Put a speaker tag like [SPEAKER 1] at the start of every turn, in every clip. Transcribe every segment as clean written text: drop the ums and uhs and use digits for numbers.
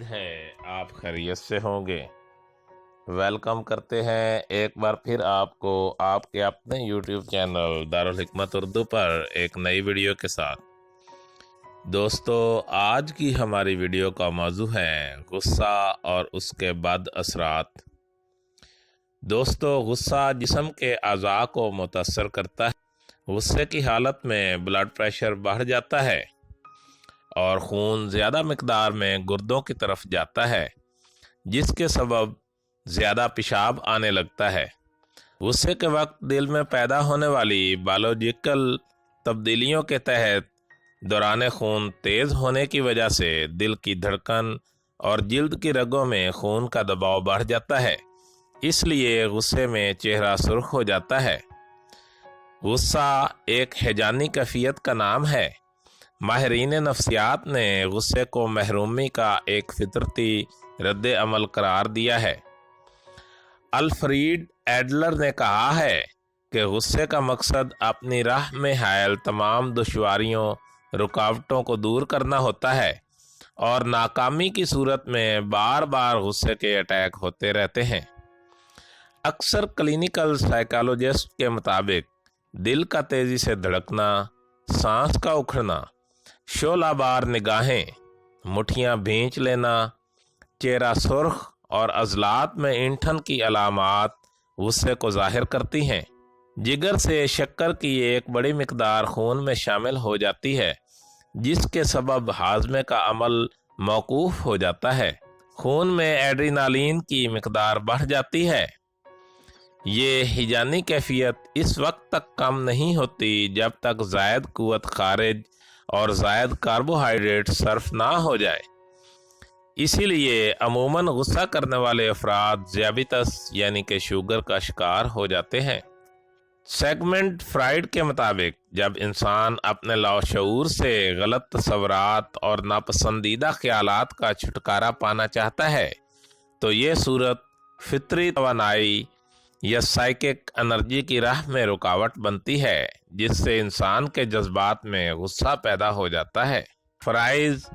[SPEAKER 1] امید ہے آپ خیریت سے ہوں گے۔ ویلکم کرتے ہیں ایک بار پھر آپ کو آپ کے اپنے یوٹیوب چینل دارالحکمت اردو پر ایک نئی ویڈیو کے ساتھ۔ دوستو، آج کی ہماری ویڈیو کا موضوع ہے غصہ اور اس کے بد اثرات۔ دوستو، غصہ جسم کے اعضاء کو متاثر کرتا ہے۔ غصے کی حالت میں بلڈ پریشر بڑھ جاتا ہے اور خون زیادہ مقدار میں گردوں کی طرف جاتا ہے، جس کے سبب زیادہ پیشاب آنے لگتا ہے۔ غصے کے وقت دل میں پیدا ہونے والی بایولوجیکل تبدیلیوں کے تحت دوران خون تیز ہونے کی وجہ سے دل کی دھڑکن اور جلد کی رگوں میں خون کا دباؤ بڑھ جاتا ہے۔ اس لیے غصے میں چہرہ سرخ ہو جاتا ہے۔ غصہ ایک ہیجانی کیفیت کا نام ہے۔ ماہرین نفسیات نے غصے کو محرومی کا ایک فطرتی رد عمل قرار دیا ہے۔ الفریڈ ایڈلر نے کہا ہے کہ غصے کا مقصد اپنی راہ میں حائل تمام دشواریوں، رکاوٹوں کو دور کرنا ہوتا ہے، اور ناکامی کی صورت میں بار بار غصے کے اٹیک ہوتے رہتے ہیں۔ اکثر کلینیکل سائیکالوجسٹ کے مطابق دل کا تیزی سے دھڑکنا، سانس کا اکھڑنا، شعلہ بار نگاہیں، مٹھیاں بھینچ لینا، چہرہ سرخ اور عضلات میں اینٹھن کی علامات غصے کو ظاہر کرتی ہیں۔ جگر سے شکر کی ایک بڑی مقدار خون میں شامل ہو جاتی ہے، جس کے سبب ہاضمے کا عمل موقوف ہو جاتا ہے۔ خون میں ایڈرینالین کی مقدار بڑھ جاتی ہے۔ یہ ہیجانی کیفیت اس وقت تک کم نہیں ہوتی جب تک زائد قوت خارج اور زائد کاربوہائیڈریٹ صرف نہ ہو جائے۔ اسی لیے عموماً غصہ کرنے والے افراد ذیابیطس یعنی کہ شوگر کا شکار ہو جاتے ہیں۔ سیگمنٹ فرائیڈ کے مطابق جب انسان اپنے لاشعور سے غلط تصورات اور ناپسندیدہ خیالات کا چھٹکارا پانا چاہتا ہے تو یہ صورت فطری توانائی یا سائیکک انرجی کی راہ میں رکاوٹ بنتی ہے، جس سے انسان کے جذبات میں غصہ پیدا ہو جاتا ہے۔ فرائز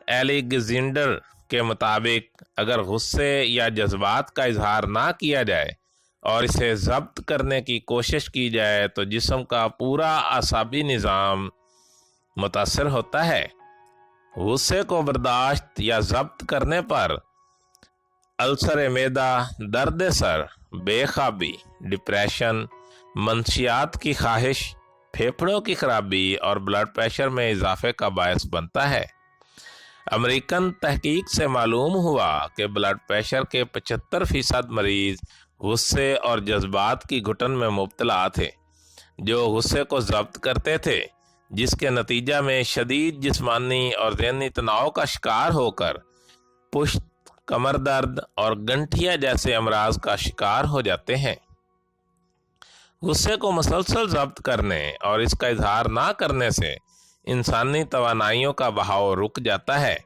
[SPEAKER 1] ایلیگزینڈر کے مطابق اگر غصے یا جذبات کا اظہار نہ کیا جائے اور اسے ضبط کرنے کی کوشش کی جائے تو جسم کا پورا اعصابی نظام متاثر ہوتا ہے۔ غصے کو برداشت یا ضبط کرنے پر السر معدہ، درد سر، بے خوابی، ڈپریشن، منشیات کی خواہش، پھیپھڑوں کی خرابی اور بلڈ پریشر میں اضافے کا باعث بنتا ہے۔ امریکن تحقیق سے معلوم ہوا کہ بلڈ پریشر کے 75% مریض غصے اور جذبات کی گھٹن میں مبتلا تھے، جو غصے کو ضبط کرتے تھے، جس کے نتیجہ میں شدید جسمانی اور ذہنی تناؤ کا شکار ہو کر پشت، کمر درد اور گنٹھیا جیسے امراض کا شکار ہو جاتے ہیں۔ غصے کو مسلسل ضبط کرنے اور اس کا اظہار نہ کرنے سے انسانی توانائیوں کا بہاؤ رک جاتا ہے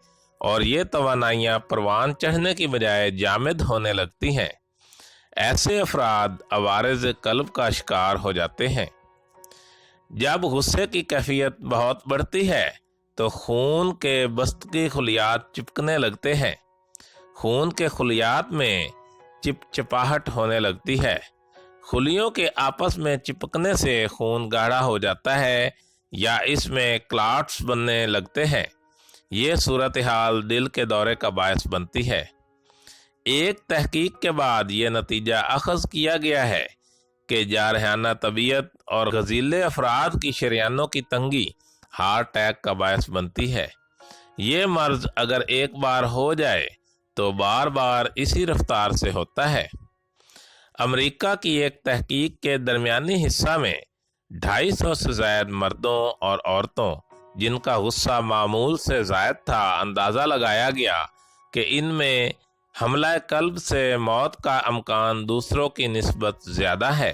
[SPEAKER 1] اور یہ توانائیاں پروان چڑھنے کی بجائے جامد ہونے لگتی ہیں۔ ایسے افراد عوارض قلب کا شکار ہو جاتے ہیں۔ جب غصے کی کیفیت بہت بڑھتی ہے تو خون کے بستگی خلیات چپکنے لگتے ہیں۔ خون کے خلیات میں چپچپاہٹ ہونے لگتی ہے۔ خلیوں کے آپس میں چپکنے سے خون گاڑھا ہو جاتا ہے یا اس میں کلاٹس بننے لگتے ہیں۔ یہ صورتحال دل کے دورے کا باعث بنتی ہے۔ ایک تحقیق کے بعد یہ نتیجہ اخذ کیا گیا ہے کہ جارحانہ طبیعت اور غزیلے افراد کی شریانوں کی تنگی ہارٹ اٹیک کا باعث بنتی ہے۔ یہ مرض اگر ایک بار ہو جائے تو بار بار اسی رفتار سے ہوتا ہے۔ امریکہ کی ایک تحقیق کے درمیانی حصہ میں 250 سے زائد مردوں اور عورتوں جن کا غصہ معمول سے زائد تھا، اندازہ لگایا گیا کہ ان میں حملہ قلب سے موت کا امکان دوسروں کی نسبت زیادہ ہے۔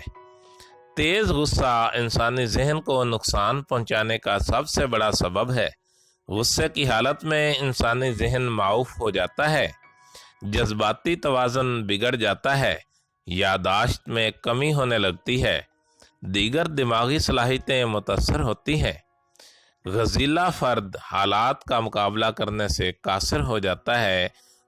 [SPEAKER 1] تیز غصہ انسانی ذہن کو نقصان پہنچانے کا سب سے بڑا سبب ہے۔ غصے کی حالت میں انسانی ذہن معوف ہو جاتا ہے، جذباتی توازن بگڑ جاتا ہے، یادداشت میں کمی ہونے لگتی ہے، دیگر دماغی صلاحیتیں متاثر ہوتی ہیں۔ غزیلا فرد حالات کا مقابلہ کرنے سے قاصر ہو جاتا ہے